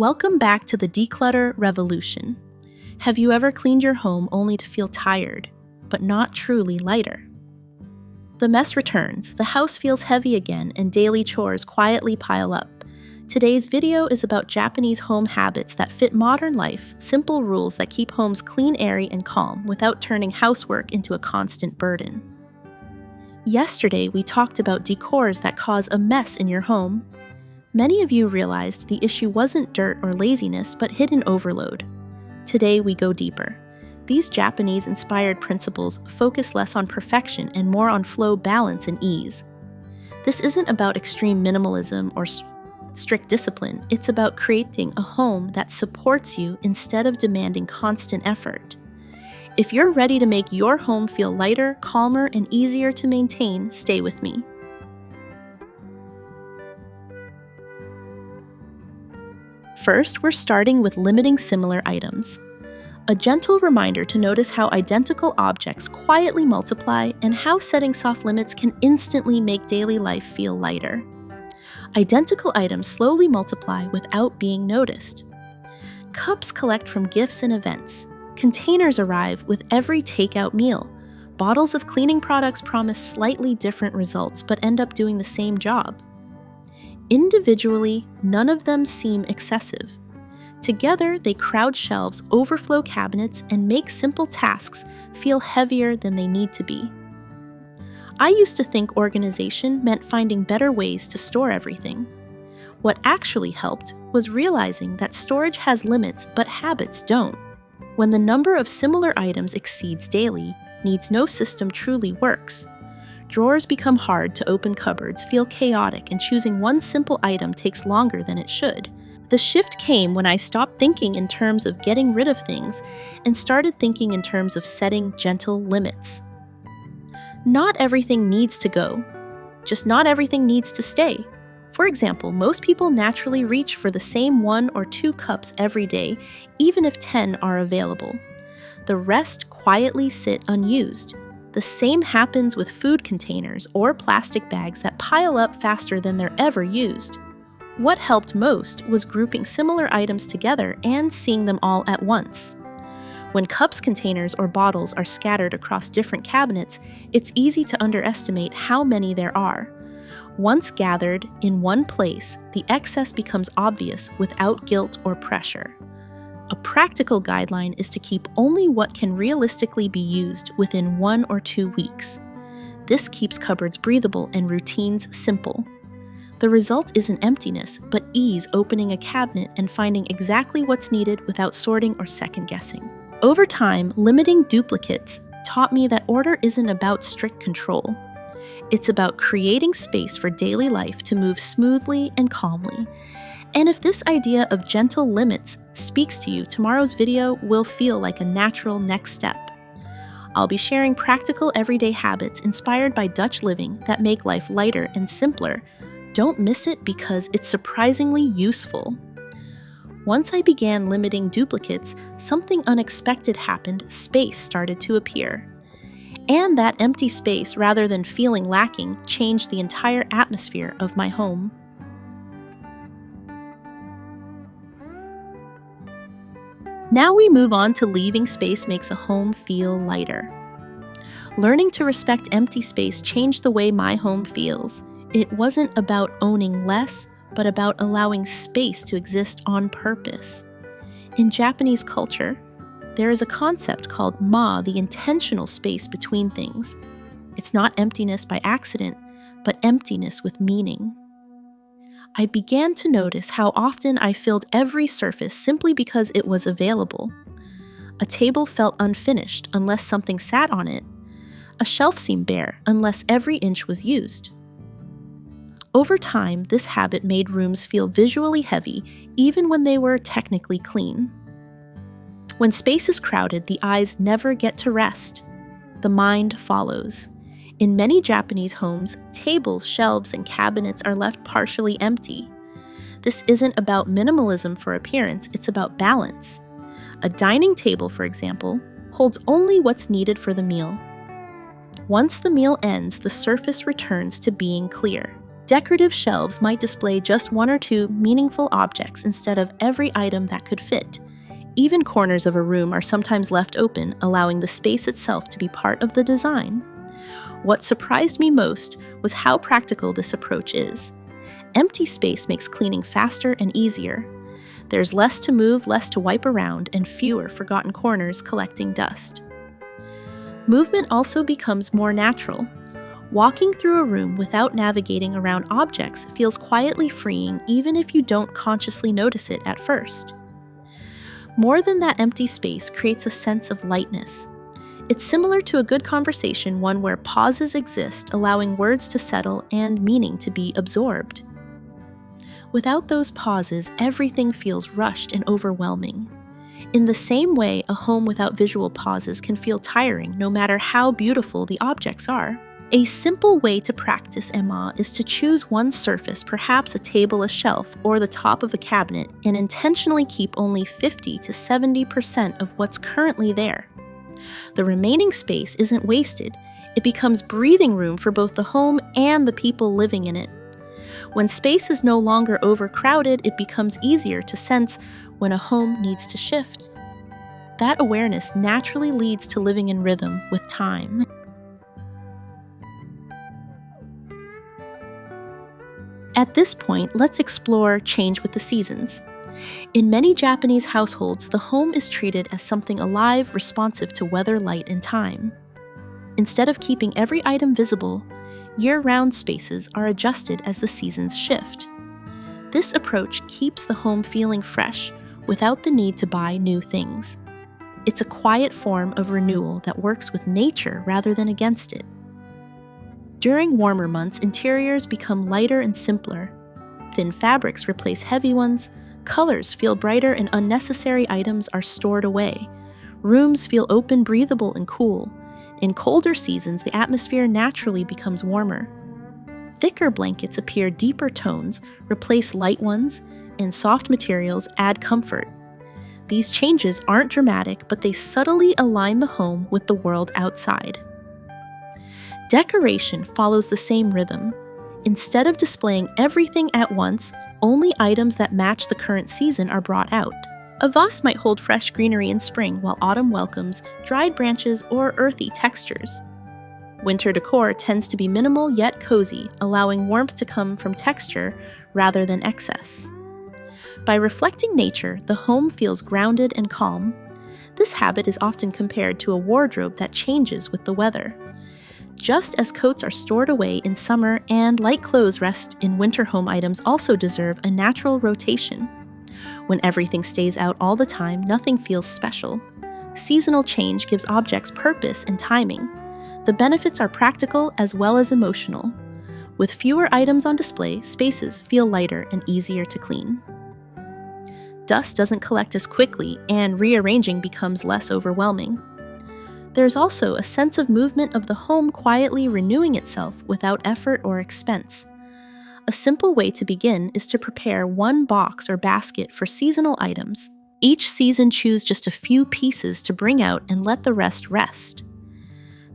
Welcome back to the Declutter Revolution. Have you ever cleaned your home only to feel tired, but not truly lighter? The mess returns, the house feels heavy again, and daily chores quietly pile up. Today's video is about Japanese home habits that fit modern life, simple rules that keep homes clean, airy, and calm without turning housework into a constant burden. Yesterday, we talked about decors that cause a mess in your home. Many of you realized the issue wasn't dirt or laziness, but hidden overload. Today, we go deeper. These Japanese-inspired principles focus less on perfection and more on flow, balance, and ease. This isn't about extreme minimalism or strict discipline. It's about creating a home that supports you instead of demanding constant effort. If you're ready to make your home feel lighter, calmer, and easier to maintain, stay with me. First, we're starting with limiting similar items. A gentle reminder to notice how identical objects quietly multiply and how setting soft limits can instantly make daily life feel lighter. Identical items slowly multiply without being noticed. Cups collect from gifts and events. Containers arrive with every takeout meal. Bottles of cleaning products promise slightly different results but end up doing the same job. Individually, none of them seem excessive. Together, they crowd shelves, overflow cabinets, and make simple tasks feel heavier than they need to be. I used to think organization meant finding better ways to store everything. What actually helped was realizing that storage has limits, but habits don't. When the number of similar items exceeds daily, needs no system truly works. Drawers become hard to open, cupboards feel chaotic, and choosing one simple item takes longer than it should. The shift came when I stopped thinking in terms of getting rid of things and started thinking in terms of setting gentle limits. Not everything needs to go, just not everything needs to stay. For example, most people naturally reach for the same 1 or 2 cups every day, even if 10 are available. The rest quietly sit unused. The same happens with food containers or plastic bags that pile up faster than they're ever used. What helped most was grouping similar items together and seeing them all at once. When cups, containers, or bottles are scattered across different cabinets, it's easy to underestimate how many there are. Once gathered in one place, the excess becomes obvious without guilt or pressure. A practical guideline is to keep only what can realistically be used within 1 or 2 weeks. This keeps cupboards breathable and routines simple. The result isn't emptiness, but ease opening a cabinet and finding exactly what's needed without sorting or second-guessing. Over time, limiting duplicates taught me that order isn't about strict control. It's about creating space for daily life to move smoothly and calmly. And if this idea of gentle limits speaks to you, tomorrow's video will feel like a natural next step. I'll be sharing practical everyday habits inspired by Dutch living that make life lighter and simpler. Don't miss it because it's surprisingly useful. Once I began limiting duplicates, something unexpected happened. Space started to appear. And that empty space, rather than feeling lacking, changed the entire atmosphere of my home. Now we move on to leaving space makes a home feel lighter. Learning to respect empty space changed the way my home feels. It wasn't about owning less, but about allowing space to exist on purpose. In Japanese culture, there is a concept called the intentional space between things. It's not emptiness by accident, but emptiness with meaning. I began to notice how often I filled every surface simply because it was available. A table felt unfinished unless something sat on it. A shelf seemed bare unless every inch was used. Over time, this habit made rooms feel visually heavy, even when they were technically clean. When space is crowded, the eyes never get to rest. The mind follows. In many Japanese homes, tables, shelves, and cabinets are left partially empty. This isn't about minimalism for appearance, it's about balance. A dining table, for example, holds only what's needed for the meal. Once the meal ends, the surface returns to being clear. Decorative shelves might display just one or two meaningful objects instead of every item that could fit. Even corners of a room are sometimes left open, allowing the space itself to be part of the design. What surprised me most was how practical this approach is. Empty space makes cleaning faster and easier. There's less to move, less to wipe around, and fewer forgotten corners collecting dust. Movement also becomes more natural. Walking through a room without navigating around objects feels quietly freeing even if you don't consciously notice it at first. More than that empty space creates a sense of lightness. It's similar to a good conversation, one where pauses exist, allowing words to settle and meaning to be absorbed. Without those pauses, everything feels rushed and overwhelming. In the same way, a home without visual pauses can feel tiring no matter how beautiful the objects are. A simple way to practice Emma is to choose one surface, perhaps a table, a shelf, or the top of a cabinet, and intentionally keep only 50 to 70% of what's currently there. The remaining space isn't wasted. It becomes breathing room for both the home and the people living in it. When space is no longer overcrowded, it becomes easier to sense when a home needs to shift. That awareness naturally leads to living in rhythm with time. At this point, let's explore change with the seasons. In many Japanese households, the home is treated as something alive, responsive to weather, light, and time. Instead of keeping every item visible, year-round spaces are adjusted as the seasons shift. This approach keeps the home feeling fresh without the need to buy new things. It's a quiet form of renewal that works with nature rather than against it. During warmer months, interiors become lighter and simpler. Thin fabrics replace heavy ones, colors feel brighter, and unnecessary items are stored away. Rooms feel open, breathable, and cool. In colder seasons, the atmosphere naturally becomes warmer. Thicker blankets appear deeper tones, replace light ones, and soft materials add comfort. These changes aren't dramatic, but they subtly align the home with the world outside. Decoration follows the same rhythm. Instead of displaying everything at once, only items that match the current season are brought out. A vase might hold fresh greenery in spring, while autumn welcomes dried branches or earthy textures. Winter decor tends to be minimal yet cozy, allowing warmth to come from texture rather than excess. By reflecting nature, the home feels grounded and calm. This habit is often compared to a wardrobe that changes with the weather. Just as coats are stored away in summer and light clothes rest in winter, home items also deserve a natural rotation. When everything stays out all the time, nothing feels special. Seasonal change gives objects purpose and timing. The benefits are practical as well as emotional. With fewer items on display, spaces feel lighter and easier to clean. Dust doesn't collect as quickly, and rearranging becomes less overwhelming. There's also a sense of movement of the home quietly renewing itself without effort or expense. A simple way to begin is to prepare one box or basket for seasonal items. Each season, choose just a few pieces to bring out and let the rest rest.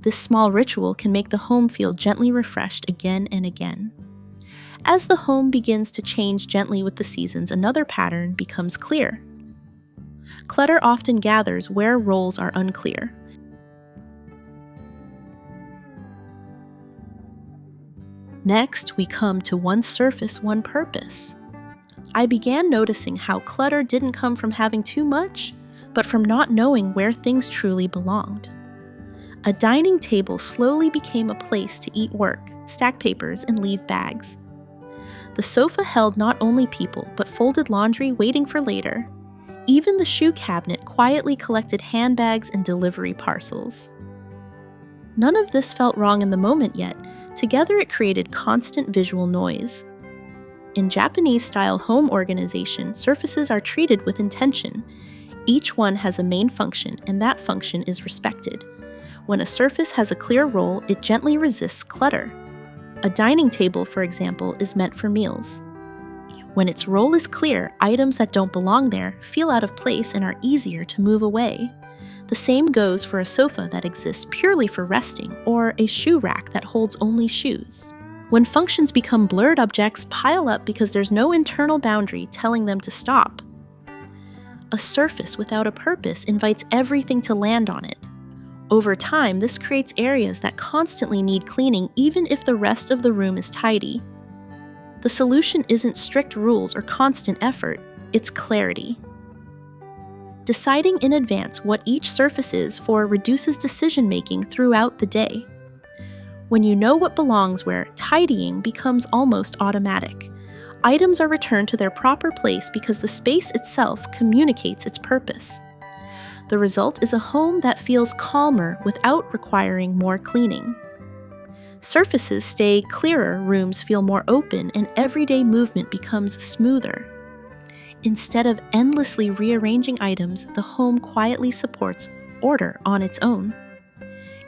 This small ritual can make the home feel gently refreshed again and again. As the home begins to change gently with the seasons, another pattern becomes clear. Clutter often gathers where roles are unclear. Next, we come to one surface, one purpose. I began noticing how clutter didn't come from having too much, but from not knowing where things truly belonged. A dining table slowly became a place to eat work, stack papers, and leave bags. The sofa held not only people, but folded laundry waiting for later. Even the shoe cabinet quietly collected handbags and delivery parcels. None of this felt wrong in the moment yet. Together it created constant visual noise. In Japanese-style home organization, surfaces are treated with intention. Each one has a main function, and that function is respected. When a surface has a clear role, it gently resists clutter. A dining table, for example, is meant for meals. When its role is clear, items that don't belong there feel out of place and are easier to move away. The same goes for a sofa that exists purely for resting, or a shoe rack that holds only shoes. When functions become blurred, objects pile up because there's no internal boundary telling them to stop. A surface without a purpose invites everything to land on it. Over time, this creates areas that constantly need cleaning even if the rest of the room is tidy. The solution isn't strict rules or constant effort, it's clarity. Deciding in advance what each surface is for reduces decision-making throughout the day. When you know what belongs where, tidying becomes almost automatic. Items are returned to their proper place because the space itself communicates its purpose. The result is a home that feels calmer without requiring more cleaning. Surfaces stay clearer, rooms feel more open, and everyday movement becomes smoother. Instead of endlessly rearranging items, the home quietly supports order on its own.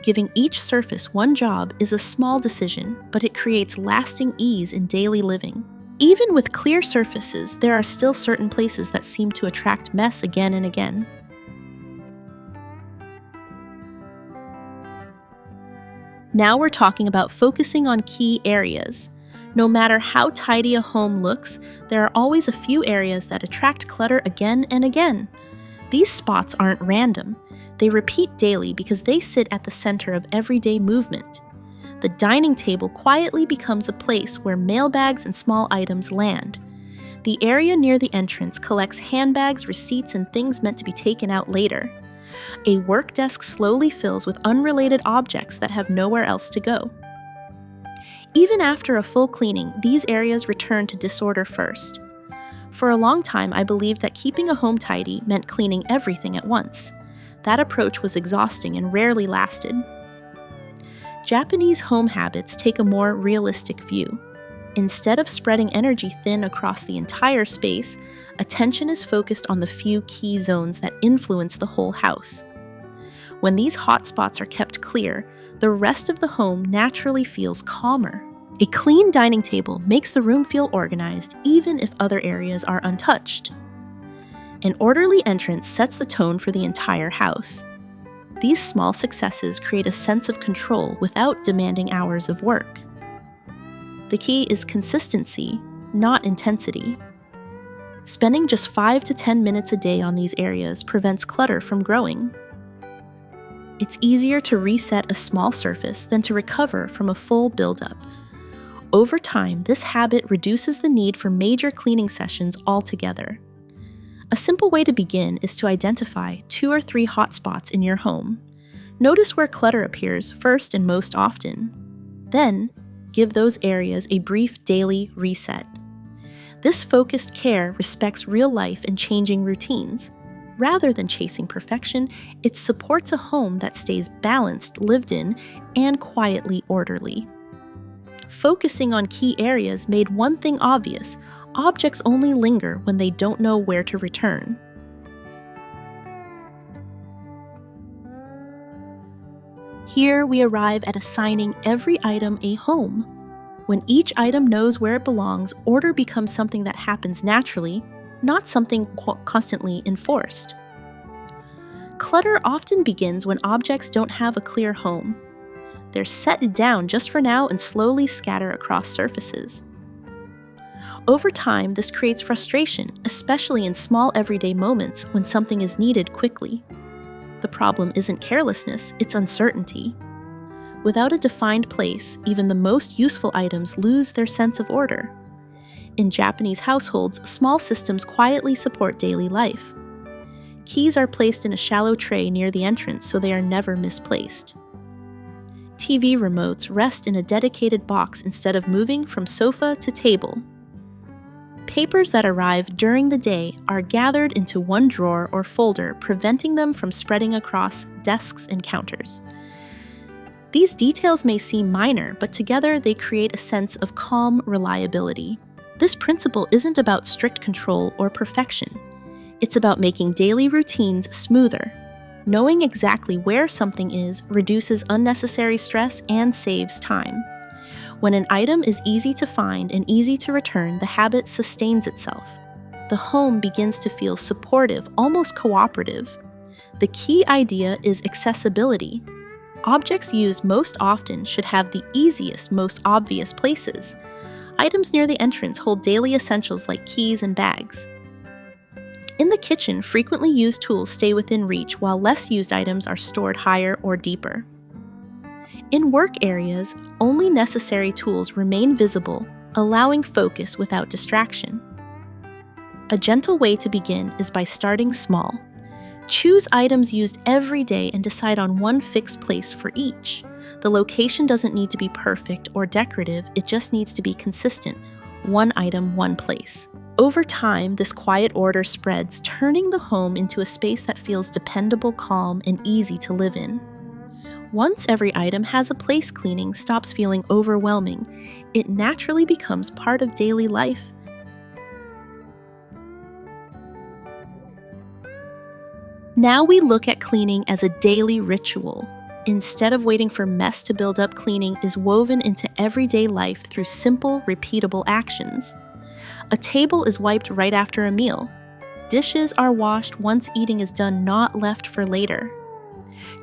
Giving each surface one job is a small decision, but it creates lasting ease in daily living. Even with clear surfaces, there are still certain places that seem to attract mess again and again. Now we're talking about focusing on key areas. No matter how tidy a home looks, there are always a few areas that attract clutter again and again. These spots aren't random. They repeat daily because they sit at the center of everyday movement. The dining table quietly becomes a place where mailbags and small items land. The area near the entrance collects handbags, receipts, and things meant to be taken out later. A work desk slowly fills with unrelated objects that have nowhere else to go. Even after a full cleaning, these areas return to disorder first. For a long time, I believed that keeping a home tidy meant cleaning everything at once. That approach was exhausting and rarely lasted. Japanese home habits take a more realistic view. Instead of spreading energy thin across the entire space, attention is focused on the few key zones that influence the whole house. When these hot spots are kept clear, the rest of the home naturally feels calmer. A clean dining table makes the room feel organized even if other areas are untouched. An orderly entrance sets the tone for the entire house. These small successes create a sense of control without demanding hours of work. The key is consistency, not intensity. Spending just 5 to 10 minutes a day on these areas prevents clutter from growing. It's easier to reset a small surface than to recover from a full buildup. Over time, this habit reduces the need for major cleaning sessions altogether. A simple way to begin is to identify 2 or 3 hot spots in your home. Notice where clutter appears first and most often. Then, give those areas a brief daily reset. This focused care respects real life and changing routines. Rather than chasing perfection, it supports a home that stays balanced, lived in, and quietly orderly. Focusing on key areas made one thing obvious: objects only linger when they don't know where to return. Here we arrive at assigning every item a home. When each item knows where it belongs, order becomes something that happens naturally, not something constantly enforced. Clutter often begins when objects don't have a clear home. They're set down just for now and slowly scatter across surfaces. Over time, this creates frustration, especially in small everyday moments when something is needed quickly. The problem isn't carelessness, it's uncertainty. Without a defined place, even the most useful items lose their sense of order. In Japanese households, small systems quietly support daily life. Keys are placed in a shallow tray near the entrance so they are never misplaced. TV remotes rest in a dedicated box instead of moving from sofa to table. Papers that arrive during the day are gathered into one drawer or folder, preventing them from spreading across desks and counters. These details may seem minor, but together they create a sense of calm reliability. This principle isn't about strict control or perfection. It's about making daily routines smoother. Knowing exactly where something is reduces unnecessary stress and saves time. When an item is easy to find and easy to return, the habit sustains itself. The home begins to feel supportive, almost cooperative. The key idea is accessibility. Objects used most often should have the easiest, most obvious places. Items near the entrance hold daily essentials like keys and bags. In the kitchen, frequently used tools stay within reach while less used items are stored higher or deeper. In work areas, only necessary tools remain visible, allowing focus without distraction. A gentle way to begin is by starting small. Choose items used every day and decide on one fixed place for each. The location doesn't need to be perfect or decorative, it just needs to be consistent. One item, one place. Over time, this quiet order spreads, turning the home into a space that feels dependable, calm, and easy to live in. Once every item has a place, cleaning stops feeling overwhelming. It naturally becomes part of daily life. Now we look at cleaning as a daily ritual. Instead of waiting for mess to build up, cleaning is woven into everyday life through simple, repeatable actions. A table is wiped right after a meal. Dishes are washed once eating is done, not left for later.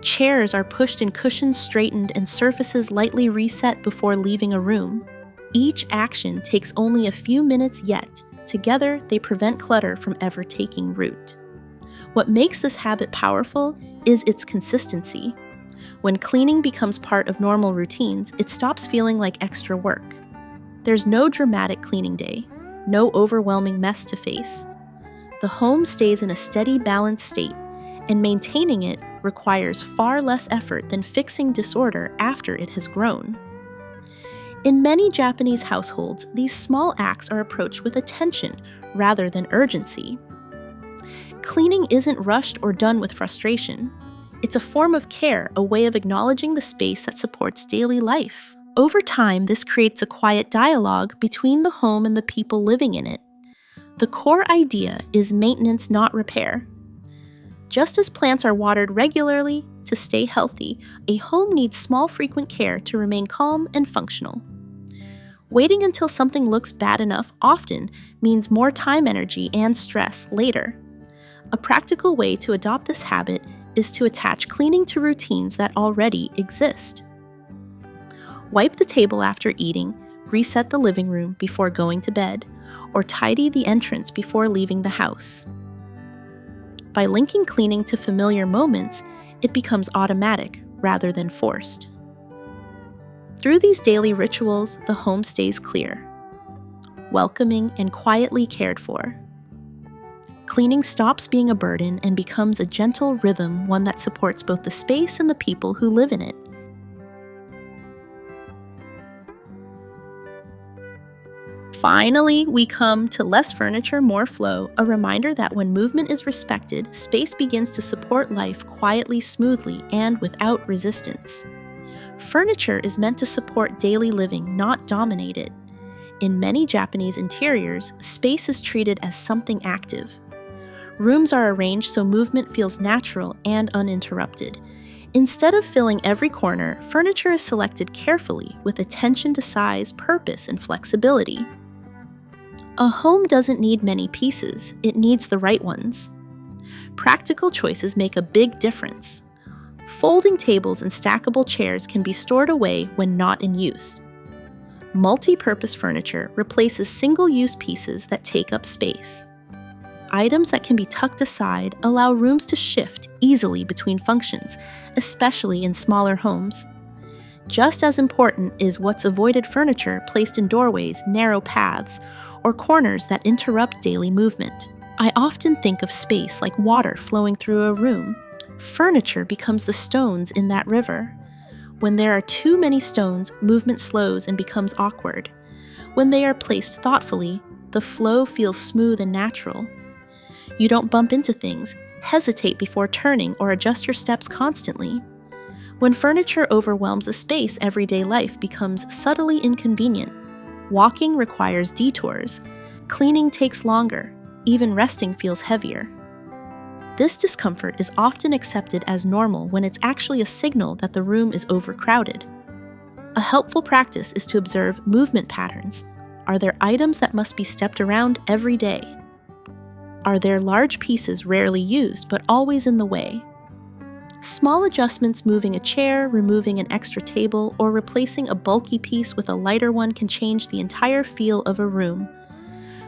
Chairs are pushed and cushions straightened and surfaces lightly reset before leaving a room. Each action takes only a few minutes, yet together they prevent clutter from ever taking root. What makes this habit powerful is its consistency. When cleaning becomes part of normal routines, it stops feeling like extra work. There's no dramatic cleaning day, no overwhelming mess to face. The home stays in a steady, balanced state, and maintaining it requires far less effort than fixing disorder after it has grown. In many Japanese households, these small acts are approached with attention rather than urgency. Cleaning isn't rushed or done with frustration. It's a form of care, a way of acknowledging the space that supports daily life. Over time, this creates a quiet dialogue between the home and the people living in it. The core idea is maintenance, not repair. Just as plants are watered regularly to stay healthy, a home needs small, frequent care to remain calm and functional. Waiting until something looks bad enough often means more time, energy, and stress later. A practical way to adopt this habit is to attach cleaning to routines that already exist. Wipe the table after eating, reset the living room before going to bed, or tidy the entrance before leaving the house. By linking cleaning to familiar moments, it becomes automatic rather than forced. Through these daily rituals, the home stays clear, welcoming, and quietly cared for. Cleaning stops being a burden and becomes a gentle rhythm, one that supports both the space and the people who live in it. Finally, we come to less furniture, more flow, a reminder that when movement is respected, space begins to support life quietly, smoothly, and without resistance. Furniture is meant to support daily living, not dominate it. In many Japanese interiors, space is treated as something active. Rooms are arranged so movement feels natural and uninterrupted. Instead of filling every corner, furniture is selected carefully with attention to size, purpose, and flexibility. A home doesn't need many pieces, it needs the right ones. Practical choices make a big difference. Folding tables and stackable chairs can be stored away when not in use. Multi-purpose furniture replaces single-use pieces that take up space. Items that can be tucked aside allow rooms to shift easily between functions, especially in smaller homes. Just as important is what's avoided furniture placed in doorways, narrow paths, or corners that interrupt daily movement. I often think of space like water flowing through a room. Furniture becomes the stones in that river. When there are too many stones, movement slows and becomes awkward. When they are placed thoughtfully, the flow feels smooth and natural. You don't bump into things, hesitate before turning, or adjust your steps constantly. When furniture overwhelms a space, everyday life becomes subtly inconvenient. Walking requires detours. Cleaning takes longer. Even resting feels heavier. This discomfort is often accepted as normal when it's actually a signal that the room is overcrowded. A helpful practice is to observe movement patterns. Are there items that must be stepped around every day? Are there large pieces rarely used but always in the way? Small adjustments, moving a chair, removing an extra table, or replacing a bulky piece with a lighter one can change the entire feel of a room.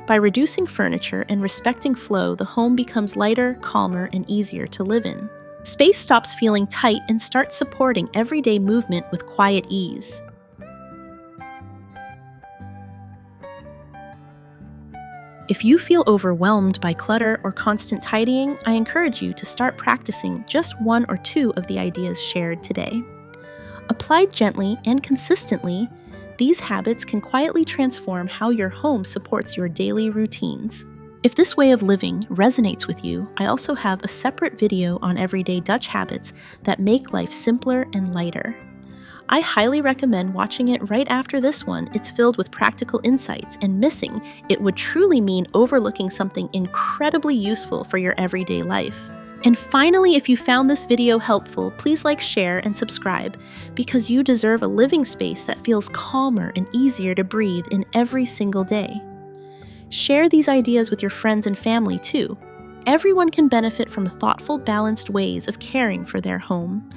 By reducing furniture and respecting flow, the home becomes lighter, calmer, and easier to live in. Space stops feeling tight and starts supporting everyday movement with quiet ease. If you feel overwhelmed by clutter or constant tidying, I encourage you to start practicing just one or two of the ideas shared today. Applied gently and consistently, these habits can quietly transform how your home supports your daily routines. If this way of living resonates with you, I also have a separate video on everyday Dutch habits that make life simpler and lighter. I highly recommend watching it right after this one. It's filled with practical insights, and missing it would truly mean overlooking something incredibly useful for your everyday life. And finally, if you found this video helpful, please like, share, and subscribe, because you deserve a living space that feels calmer and easier to breathe in every single day. Share these ideas with your friends and family too. Everyone can benefit from thoughtful, balanced ways of caring for their home.